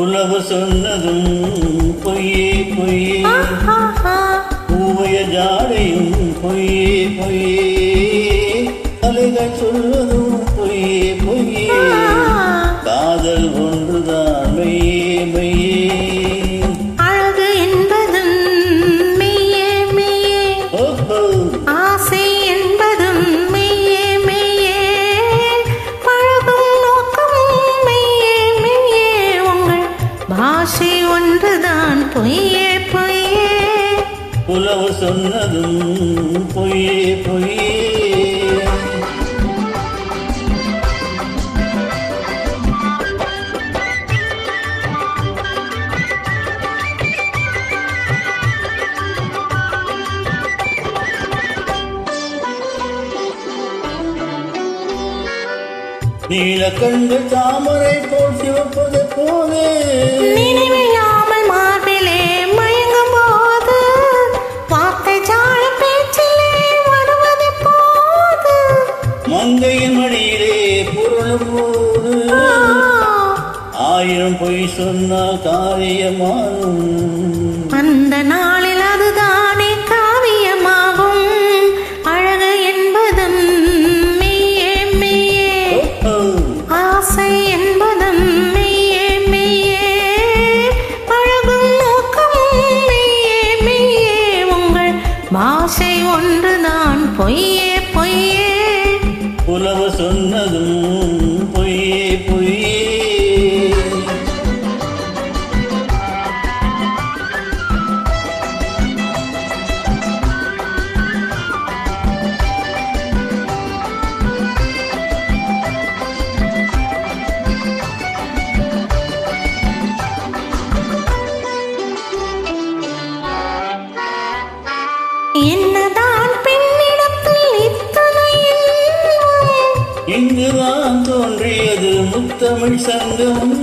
உலவு சொன்னதும் பொய்யே பொய்யே, பூவைய ஜாடையும் பொய்யே பொய்யே, தலைகள் சொல்வதும் பொய்யே பொய்யே, காதல் ஒன்றுதான் மெய்யே மெய்யே. அழகு என்பதும் மெய்யே மெய்யே, ஆசை என்பதும் மெய்யே மெய்யே, பழகும் நோக்கமும் மெய்யே மெய்யே, உங்கள் பாஷை ஒன்றுதான் பொய்யே பொய்யே. உலவு சொன்னதும் பொய்யே பொய்யே. நீலக்கண்கள் தாமரை போல் சிவப்பது போது, நினைவில்லாமல் மார்பிலே மயங்கும் போது, வார்த்தை ஜால பேச்சிலே வருவது போது, மங்கையின் மடியிலே புரளும் போது, ஆயிரம் பொய் சொன்னால் காரியமாகும், அந்த நாளில் அதுதானே காவியமாகும். அழகு என்பதும் மெய்யே மெய்யே, ஆசை என்பதும் மெய்யே மெய்யே, பழகும் நோக்கமும் மெய்யே மெய்யே, உங்கள் பாஷை ஒன்றுதான் பொய்யே பொய்யே. உலவு சொன்னதும் பொய்யே பொய்யே. என்னதான் பெண்ணிடத்தில் இத்தனை இன்பம், இங்குதான் தோன்றியது முத்தமிழ் சங்கம்,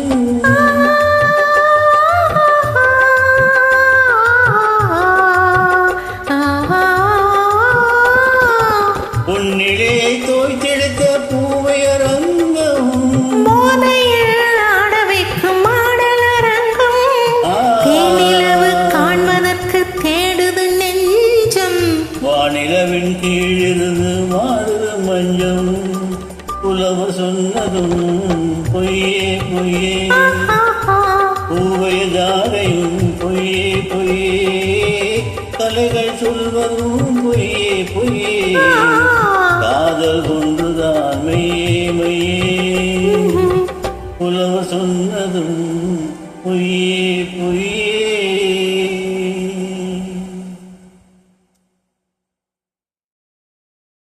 பொன்னிலே தோய்த்தெடுத்த பூவையரங்கம், மோதையில் ஆட வைக்கும் ஆடலரங்கம், தேனிலவு காண்பதற்கு தேடுது நெஞ்சம், வானிலவின் கீழிருந்து மாறுது மஞ்சம். உலவு சொன்னதும் பொய்யே பொய்யே, பூவைய ஜாடையும் பொய்யே பொய்யே, தலைகள் சொல்வதும் பொய்யே பொய்யே, காதல் ஒன்றுதான் மெய்யே மெய்யே. உலவு சொன்னதும் பொய்யே